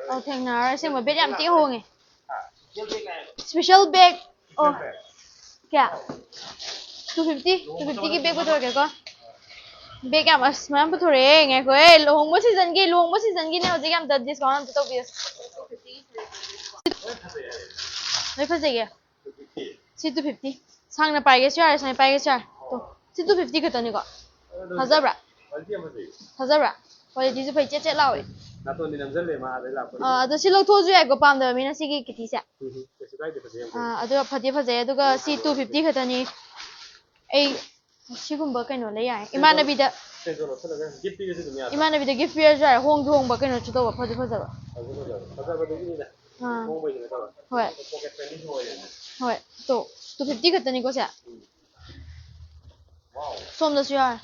oh thengna sing ma bet yam ti honge special bag oh kya 250 ki bag puthor ke ko bag yam as mam puthore nge ko e lohong season ki ne hoji yam da discount to bi Nói phát gì kìa? Si 250. Sang na paige char, sang paige char. To. Si 250 khata ni ko. Hazabra. Hazabra. Quality ju phai che law e. na to ni nam jan le ma de la ado si lok thoju ai ko pam da mi na si ki kiti sa. ke sai de pa je ado phati phajai ado ga si 250 khata ni. Ei sigumba kaino le yai. Imanabi da se jo lo sala ga gift pi se dunya Imanabi da gift jar jar hong ba kaino chu to ba phati phajaba. Phasa ba de ni da hong ba ni da Hoi. pocket friendly ho ye Hoi. To 250 khata ni ko sa. wow Som da su yar.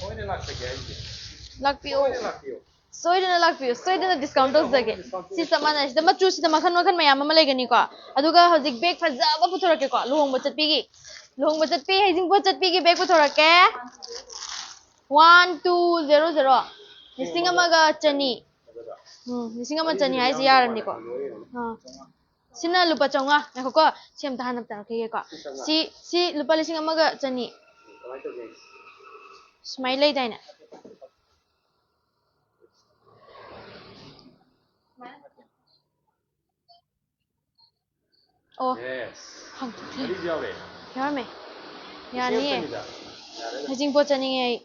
hoi ne lak se ga ji Lakpio. lak yo Soidana lakpio. Soidana discount zage. Si samana si machu si makhan makhan mayam ama legani ko. Aduga hojik bag fajaba puthorake ko. Luhong bachat pi gi. Luhong bachat pi hajing bachat pi gi bag puthorake. 1200. Lising amaga chani. Lising ama chani hai si yaram ni ko. Sina lupa chonga. Nako ko siam tahan ap tar ke ko. Si lupa lising amaga chani. Smile dai na. Oh. yes Hang ari jaw le yaar me. Yani hai. Hajing po chani ai.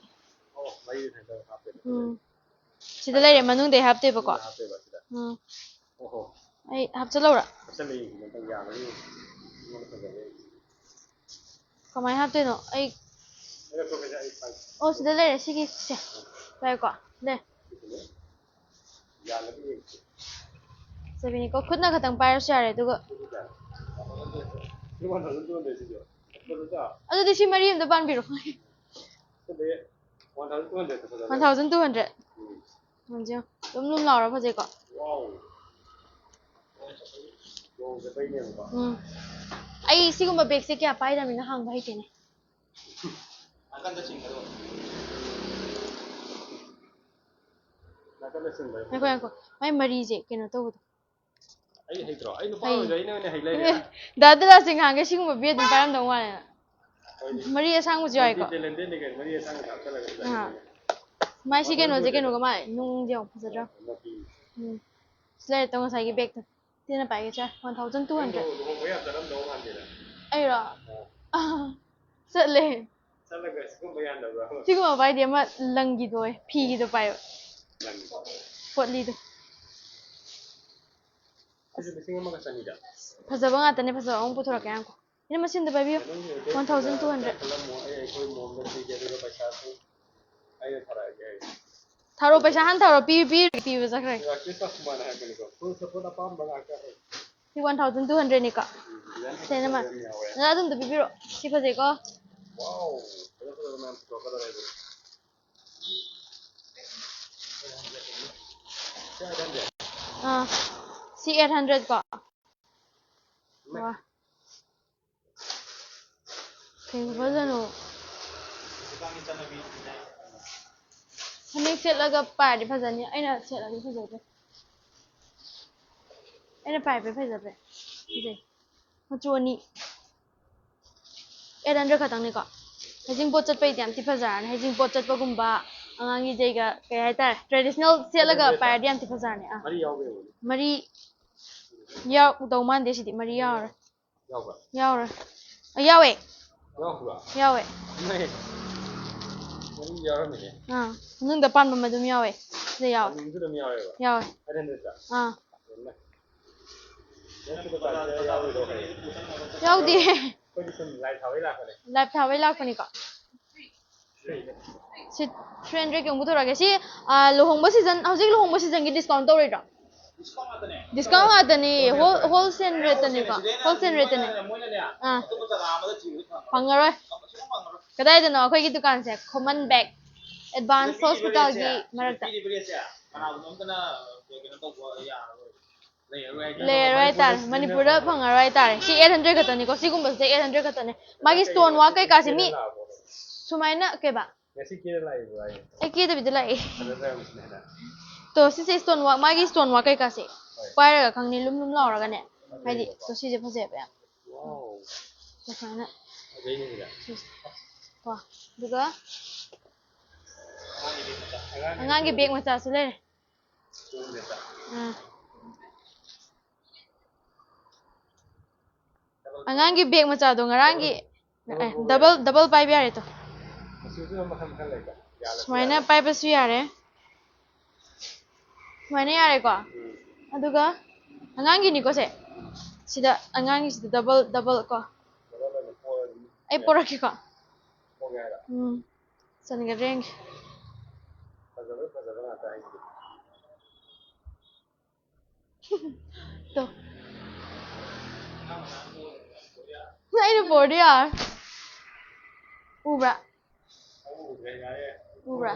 oh mai de da ha pe Sida lai re manung de hapte ba ko. ha pe ba sida oh Ai hap chalo ra. sa le ni ta ya ma ni mo ta ga le Kamai hapte no. Ai era to ga ai pa oh sida lai re sigi se. Lai ko. Le. ya la bi Sabini ko khudna khatang pair share du ga. ni wan ta du de si jo ko ta Ado di si mari am da ban biro. so de 1200 ta 1200. Manjo. Lum law ra phaje ko. wow long se pai ne ba Ai sigumba bag se kya pai da mina hang bai te ne. akan da chingaro na ka le sin ba Ko. Mai mari je keno to bu. ai hai tro ai no pa ga ina ne hai le Da da sing hang ge sigumba be dum param dong wa ne. Mari asang mu jai ko. te len de ne ga mari sang ta ta la ga Ha. Mai si keno je keno ga mai nung jong phaja ra. no ki Slay tong sai gi bag ta. Tina pai ge cha 1200. lo mo ya ta ram do han de la Ai ra. Sat le. sa la ga skum ba yan da ba Sigumba bai de ma lang gi do phi gi do pai. lang Pot li do. Kasi bising mo ka sa nida Phajaba nga tane phajaba ang puthora ka ko. Ina machine da bai bi 1200. kalam mo ai koi mo mo se ge do pa sa su ai thara ge Tharo paisa han tharo pi ba zakrai. ya ki sa kuma na ha ke ko full support na pam ba ka Si 1200 ni ka. Sena ma. Na dum da bibiro. Si phaje ko. wow ada ko na to ka da re ya dan de Si 800 ko. Wah. Thing ba jano. kami chana bi Hanik set laga pa di phajani. Aina set laga phaje. Aina pai pe phaje pe. Phaje. Machu ni. 800 khatang ni ko. hajing pot chat pai diam ti fajar ne hajing pot chat pa gumba angangi jaiga kai hai tar traditional selaga pa diam ti fajar ne a Mari yaube. mari yaw dau man de sidi mari yaw Yauba. yaw yawe Yaubra. yawe Mari yaramine. nung da pan ma dum yawe de yaw Nungu dum yawe. yawe Adendeta. yaw di Kodi lai thawai la khale. live thawai lak pani ka si 300 ke ngutora ke si lohongba season hojik lohongba season ki discount tawre ra discount adani wholesale rate ne ka wholesale rate ne pangaroi kadai da no akhoi ki dukan se Khuman bag advanced hospital gi marakta leroi tar manipura phangaroi tar si 800 khatani ko sigumba se 800 khatani magi stone wa kai ka se mi sumaina ke ba Ngasi kira lai bro. ke da bidla e Ada musnada. to si se stone wa magi stone wa kai ka se paira ga khangni lum lum laura ga ne haidi to si je phase ba Wow. to sana Ajai ni bila. wa duga angangi bag macha su le angangi bag macha do ngarangi double pai biare to Masudu makan makan lai ka. sumaina pai pa su yare sumaina yare ko aduga angangi ni ko se sida angangi sida double ko ai poraki ko sanga reng to ai no por yaar ubra ubra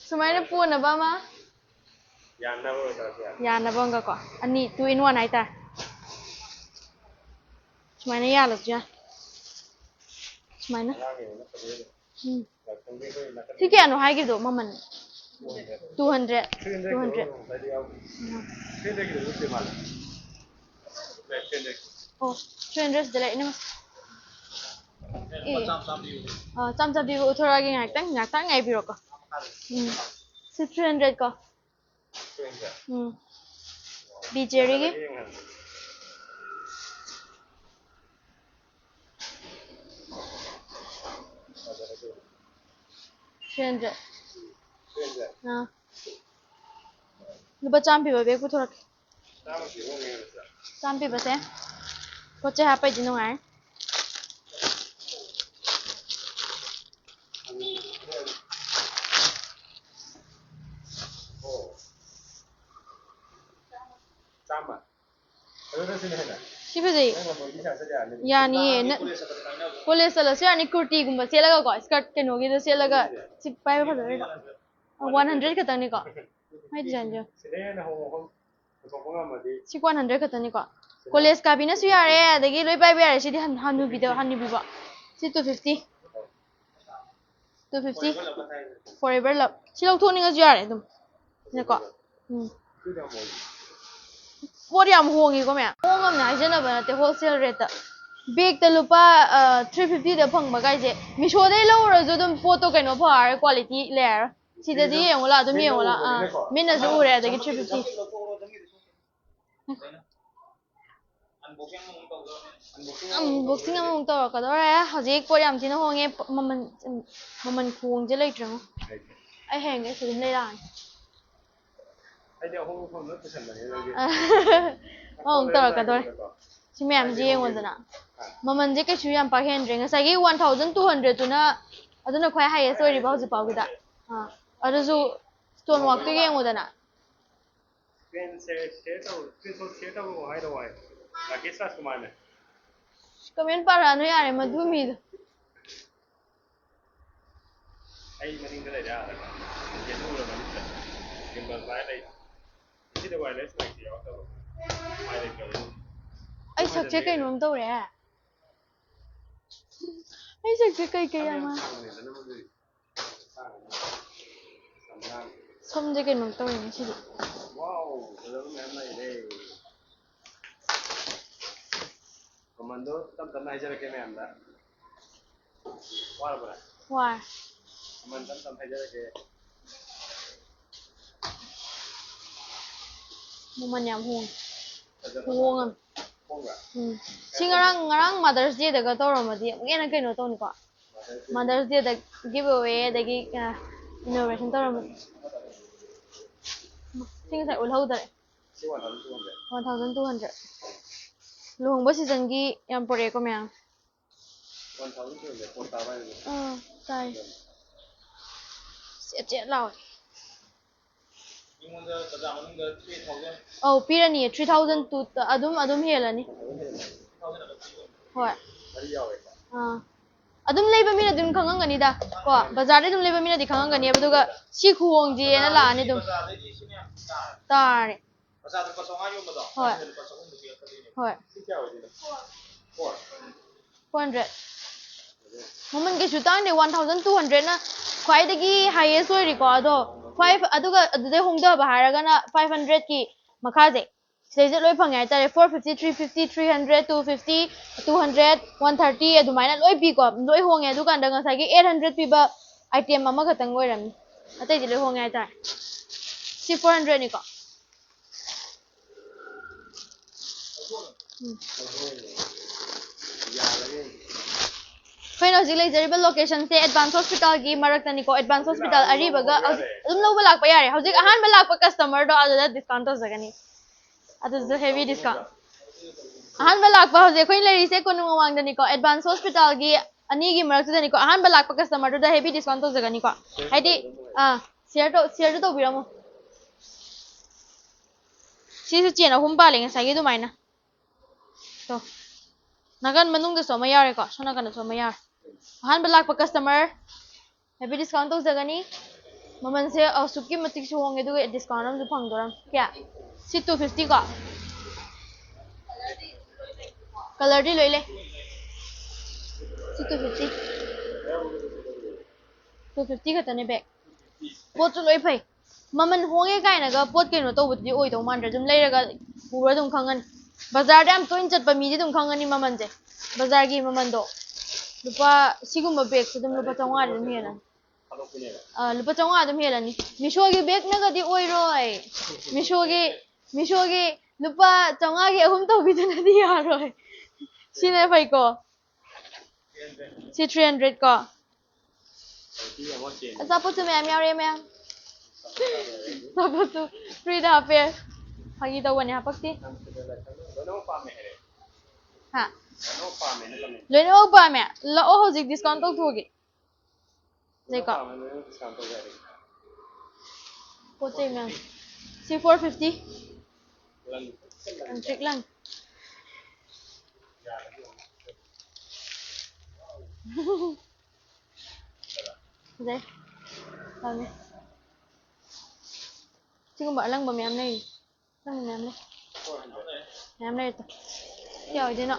sumaina puna ba ma yana bonga ko ani 2 in 1 aita sumaina yala ja sumaina si kya no hai gi do maman 200 oh 300 de lai ne cham cham bi thora gi ngak tang ngai bi ro ko si 300 ko bi jerry gi 300 lupa cham pi ba be ku thora cham pi ba se ko che ha pai ji no ngai si ba ji yani na college sala se ani kurti gumba se laga ko skirt ke no gi do se laga si pai ba da 100 ka tani ko mai jan jo si 100 ka tani ko college ka bina su yare adagi loi pai ba yare si hanu bi da hanu bi ba si 250 forever love si lau thoni nga yare dum ne ko what yam hongi ko me hongam na jena ba te wholesale rate bag ta lupa 350 da phang ba gai je mi sho dai lo ro zo dum photo kai no phar quality layer si da di yeng wala dum yeng wala min na zo re adagi 350 unboxing among to ka dore hojik po yam tin honge maman khong je lai trang ai heng ai sum lai ran ong to ka dore si mem je yeng wondana maman je ke chu yam pa hen ring sai gi 1200 tuna aduna khwai highest ori ba hoji pau gi da adu stone work te yeng wondana comment parano yare madu mi Ai maningda lai da. Yesu la maningda. Gimbal bai lai. Si da wireless lai ti yaw ta. Mai lai ka. ai sak je kai nom to re ai sak je kai kai ama som je kai nom to re si Wow, da mem lai dai. Komando tam tam nai jara ke mem da. Wala. Why? Man tam hajarake. Maman yam hong. Hong. Honga. Si ngarang Mother's Day daga tawramadi ngena kaino tawni ko. Mother's Day da giveaway dagi inauguration tawramadi. Sing sai ulhau dare. 1200. Luhongba season gi yam pore ko mya. 1200 por taba. Sai. Jet lao. 이모들 가자 Manungda 3,000. Oh, pirani 3000 to adum helani. 3,000 Hoi. Mari yawe. Adum leiba mina dum khangangani da. Ko bazar dum leiba mina di khangangani abuduga si khuong ji na la ni dum. Tar. Bazar da pasonga yo mado. Hoi. Hoi. Si kya hoye? 4. 400. Maman ke shutang de 1200 na khwai dagi highest oi record do 5 aduga adude hongda baharaga na 500 ki makhaje stage loi phangai tare 450 350 300 250 200 130 adumaina loi bi ko loi honge adu kan da ngasai ki 800 piba item ama khatang oiram atai ji loi honge tare si 400 ni ko Final zilay zariba location se Advanced Hospital gi marakani ko Advanced Hospital aribaga adum loba lakpa yare hojik ahan ba lakpa customer do adada discount to zagani adu heavy discount ahan ba lakpa hojik koin lari se konu mawang dani ko Advanced Hospital gi ani gi marak dani ko ahan ba lakpa customer do da heavy discount to zagani ko haidi share to biramo si su chena humpa lenga sagi du maina to nagan manungda soma yare ko sona kana soma yare ahan balak pa customer heavy discount to jagani maman se suki matik su honge du discount am du phang doram kya si 250 ka color di loile si 250 ka tane bag pot chu loi phai maman honge kai na ga pot ke no to budi oi do man dum leiraga pura dum khangan bazar dam toin chat pa mi di dum khangani maman je bazar gi maman do Lupa siguma bag dum lupa chawga dum helan lupa chawga dum helani misho gi bag na ga di oi roi misho gi lupa chawga gi ahum to bi na di ya roi sine phai ko si 300 ko asa pu chu ma'am yaw re ma'am sa pu chu free da pe hagi to wani hapakti ha Leno ba me la o hojik discount to thogi Neko Poche me si 450 Antik lang Deh Lami Chikum ba lang ba me am này Lang me am này Em này Rồi đi nọ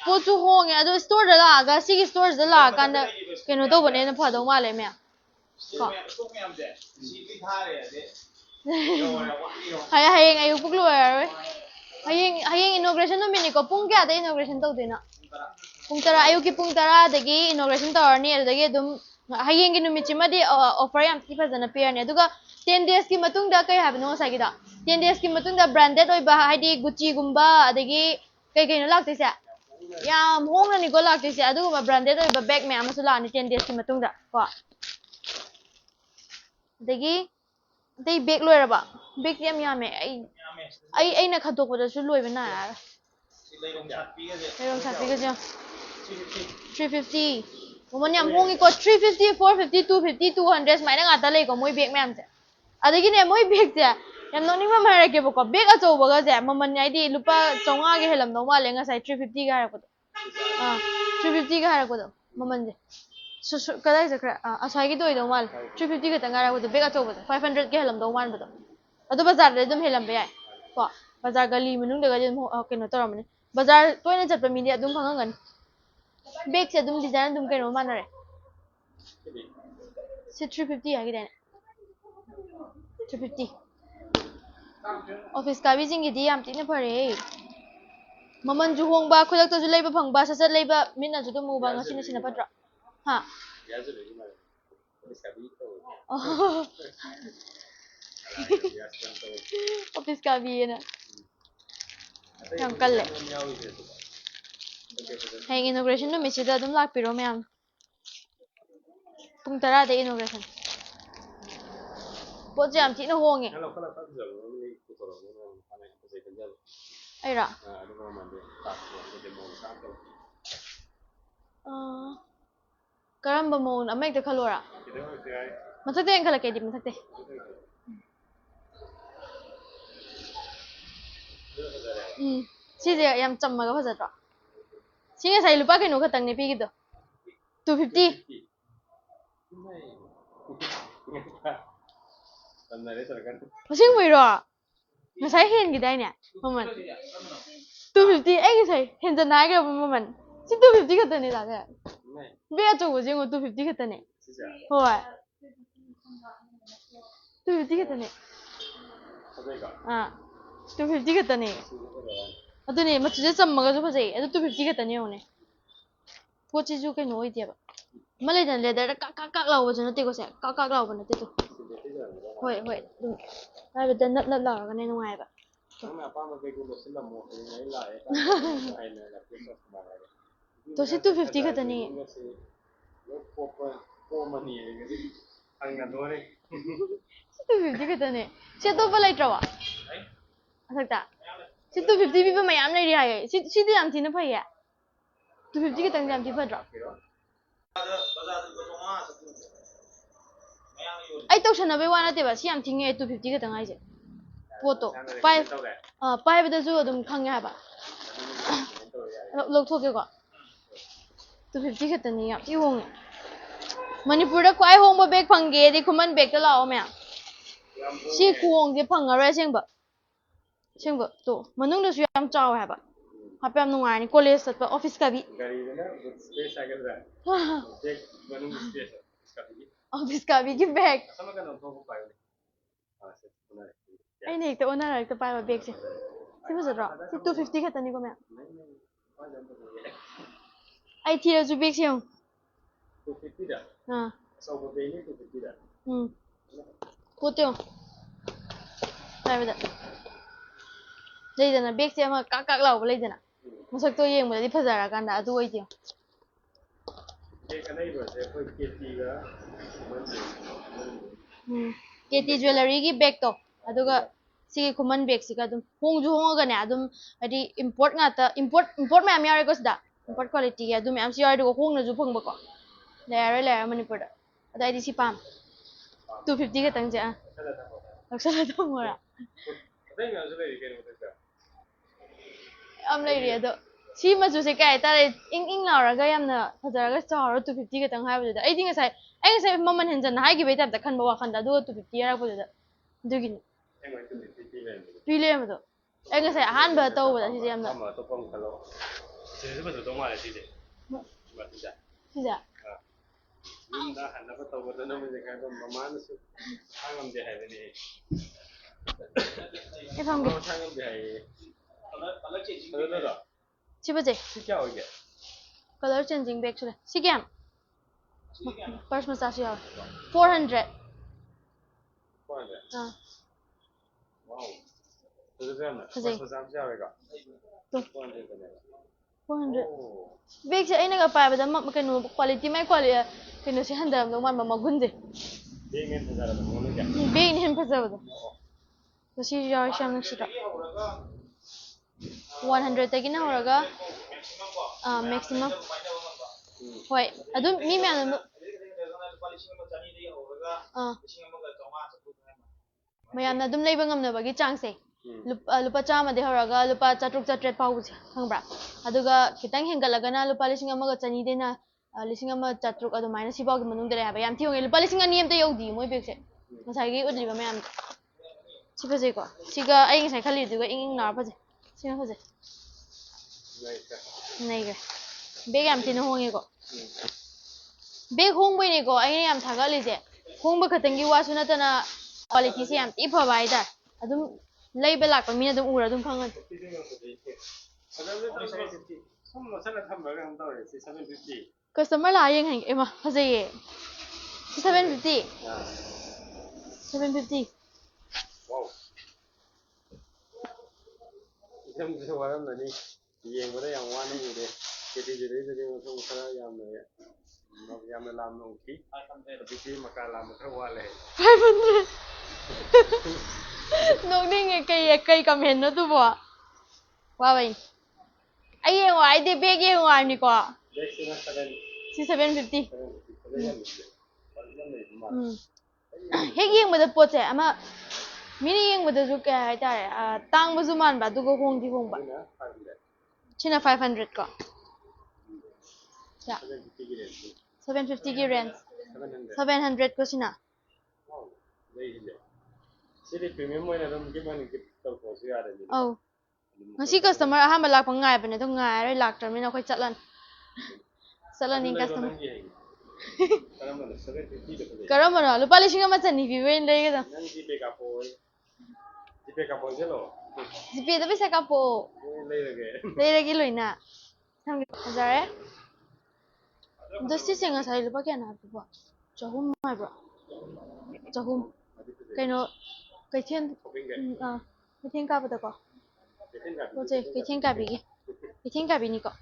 Pot chu hong ya do store da la ga si store da la kan da keno to bane na pha do ma le me ko hayeng ayu puklu rồi hayeng inauguration no mini ko pung kya da inauguration to dina pung tara ayu ki pung tara dagi inauguration to ni dagi dum hayeng gi numit chima di offer yam ki phajana pair ni aduga 10 days ki matung da kai habno sa gi da 10 days ki matung da branded oi ba haidi Gucci gumba adagi kai kai no lakte sa yam hong na ni ko lakte sa aduga branded oi ba bag me amasu la ni 10 days ki matung da ko adagi dai bag loira ba bag yam yame ai na khadok ba da su loi ba na ya leirong chat pi ga ja 350 Momon yam hongi ko 350 450 250 200 mai na ngata lei ko moi bag me am se adagi ne moi bag ja yam no ni ma mara ke ko bag a chow ba ga ja mamon yai di lupa chonga ge helam no ma le nga sai 350 ga ha ko 350 ga ha ko do mamon je su kadai ja kra asai gi doi do mal 350 ga tanga ra ko bag a chow ba 500 ge helam do man ba do adu bazar de dum helam ba yai ko bazar gali munung de ga dum ke no toram ni bazar toina chat pa mi dia dum khangan bag se dum design dum ke no manare si 350 ha gi den 350 office kabi jingi di yam tina phare maman ju hongba khulak ta ju leiba phangba sasat leiba minna ju mu ba ngasi na sina patra ha ya su lagi mal office kabi to office kabi na yang kalle hayang inauguration no misida dum lakpiro mayam pung 10 da inauguration pot jam tina honge aira karamba mon amay ta khalora mathakte ang khalake di mathakte sije yam chammaga phajatra singa sai lupa kaino khatang ne pigido 250 masing moiro ngasai hen gidai ne maman 250 ai ngasai hen janai ga maman si 250 khatani da ga be acho jingo 250 khatani hoi 250 khatani 250 khatani adune machuje chammaga ju phajai adu 250 khatani yone pochi ju kaino oideba malai dan leather ka ka ka lawo ju nate ko se ka ka lawo nate to hoi hoi ai bedan nat nat lawa ga ne nungai ba to si 250 khatani si 250 khatani si to pa laitrawa athakta si 250 bi ba mayam lai ri haye si de yam thina phai ya 250 khatang jam thi phadra ai tau sana be wana te ba si yam thinge 250 khatang ai je poto pai ba da ju adum khang ya ba lok thok ke ko 250 khatani yam ti hong manipur da kwai hong ba bag phangge di khuman bag ta lao ma si khuong je phangara sengba to manungda su yam chaw ha ba hapam nungai ni college sat ba office ka bi office ka bi ki bag ai ne ekta onar ekta pai ba bag se si ba jara si 250 khatani ko ma ai thira ju bag se hong 250 da sau ba be ni 250 da potyo pai ba da leidana bag se ma kak kak law ba leidana masak to yeng ba di phajara kan da adu oidi KT jewelry ki bag to aduga si Khuman bag si ka dum hong ju hong ga ne adum adi import nga ta import ma am yare ko sda import quality ya dum am si yare ko hong na ju phang ba ko le manipur da adai di si pam 250 ka tang ja laksala to mora am lai ri ado si ma ju se kai ta ing la ra ga yam na phajara ga chawra 250 ka tang hai ba da ai dinga sai maman hen jan hai gi be ta da khan ba wa khan da du 250 ra ba da du gi pile ma do ai ga sai han ba to ba da si yam na ma to pong khalo se ba to ma la si de ba ti ja si ja yunda hanna ba to ba na ma je ka ba mama na su hangam de hai ni e phang bi hangam de hai si ba je si kya ho gaya color changing bag chule si kyam purse ma sa si 400 wow to de na Kasi. purse sam se avega to 400 ka ne 400 bag se ai na ga pa ba da ma kaino quality mai quality kaino si handa ma ma gun je de ngen thara ba mo ne kya bag ni hen phaja ba to si ya shang si ta 100 ta gina horaga maximum hoi adum mi me anu mayamna adum leiba ngamna bagi changse lupa chama de horaga lupa chatruk chatret pau khangbra aduga kitang hengalaga na lupa lising amaga chani de na lising ama chatruk adu maina sibau gi manung de ha ba yam thiong lupa lising ani am ta yodi moi bek se masai gi udri ba mayam sipa je ko siga ai ngai khali du ga ing na phaje singa phaje nei ga beg yam tin honge ko beg hong bai ne ko ai yam thaga le je hong ba khatangi wa su na ta na quality se yam ti phaba haida adum leiba lakpa mina adum ura adum khangan customer la yeng hang ema hajaye 750 750 wow isam se waram nani yengore yang wana ide kiti jere jere so khara yamna lam no ki kiti makala makha wale 500 nong ding kai comment no tu bo wa bai ai yeng wa ai de beg yeng wa ni ko si 750 hek yeng bada pot se ama mini yeng bada ju ka hai ta tang bu ju man ba du go hong di hong ba china 500 ko ya 750 ki range 700 ko china siri premium mo na dum giman git to ko su ya de oh ngasi customer ahamba lak pangai bane to ngai roi lak tar mina khoi chatlan ning customer karamana lupa lising ama chani bi wen lei ga nang jipe ka po jelo jipe da bisa kapo lei lagi loina sam hazare dosti senga sai lupa kya na bu jahum mai bro jahum kaino kaithen kaithen ka bata ko oje kaithen ka bi ni ko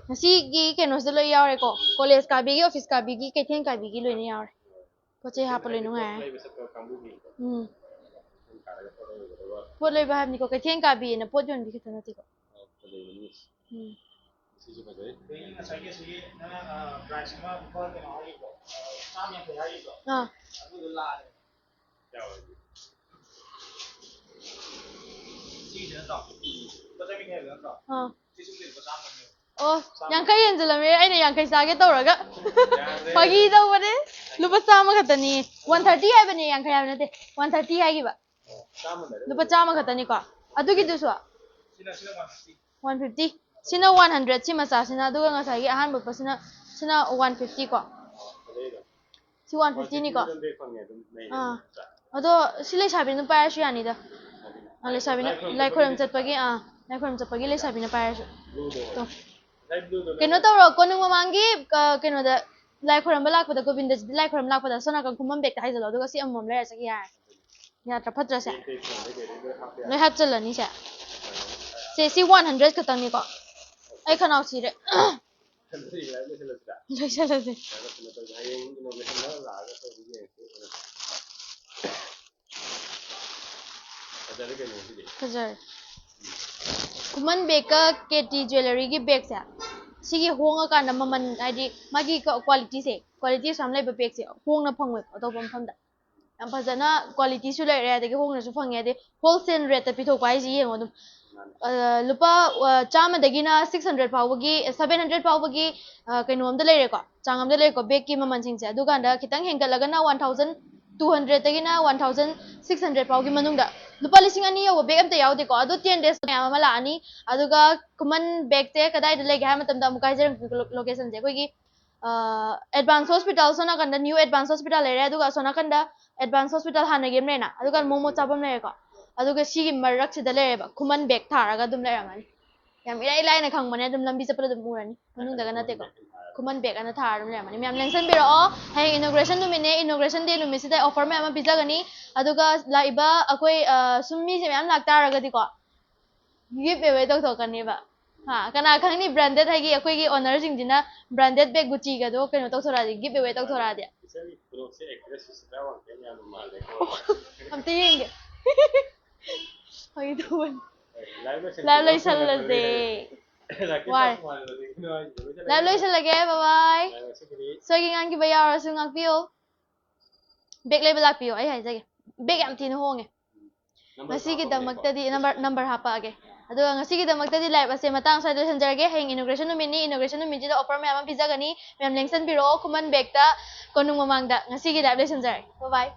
ngasi gi kaino se loi yaw re ko college ka bi gi office ka bi gi kaithen ka bi gi loi ni yaw re poche ha polo no ngai pot loi ba ni ko kaithen ka bi na pot yon bi khata na ti ko oh yang kai yen jala me ai na yang kai sa ge tawraga pagi daw bade lupa chama khatani 130 hai bane yang kai ha nate 130 hai gi ba lupa chama khatani ko adu gi du so 150 sina 100 si macha sina adu ga ngasai gi ahan bu pasina sina 150 ko si 150 ni ko ado sile sabi nu pa shu yani da ale sabi na lai khoram chat pagi lai khoram chat pagi le sabi na pa shu to keno tawro konung mamangi keno da lai khoram balak pada govinda lai khoram lak pada sona kan khumam bek ta haijalo adu ga si ammom le sa ya ya tra phatra sa le hat chalani sa si 100 khatang ni ko ai khanau si re loi chala se Hajar Khuman bag ka KT jewelry ki bag sa sigi honga ka na maman id magi quality se quality sam lai ba bag se hongna phangwe to bam phamda yam phajana quality su lai re de hongna su phangye de wholesale rate ta pithok bai ji yengo dum lupa chama dagina 600 phawagi 700 phawagi kainom da lai re ko changam da lai ko bag ki maman sing se aduga da khitang hengal laga na 1200 dagina 1600 phawagi manungda lupa lising ani yo bag amta yaw de ko adu 10 days ya mala ani aduga Khuman bag te kadai de lege ha matam da mukai jerang location je koi gi advance hospital sona kanda new advance hospital area aduga sona kanda advance hospital hana game rena aduga momo chabam le ko aduga sigi marak se da le ba Khuman bag tharaga dum le ramani yam ilai ilai na khang mane dum lambi chapra dum murani manung daga na te ko Khuman bag ana thar dum le ramani myam lengsan biro hay inauguration numine inauguration day numisi da offer me ama bijagani aduga laiba akoi summi se myam lak taraga di ko give away tok thokani ba ha kana khangni branded hagi akoi gi owner jing dina branded bag gucci ga do keno tok thora di give away tok thora di am te yenge hoy doon live loy salade war live loy salage bye bye so gi ngang ki ba yaro su ngak pio bag level ak pio ai hai jage bag am tin honge ngasi gi damakta di number hapa age ado ngasi gi damakta di live ase matang sa do sanjarage heng inauguration no mini da offer me am pizza gani mem lengsan biro Khuman bag ta konung mamang da ngasi gi live le sanjar bye bye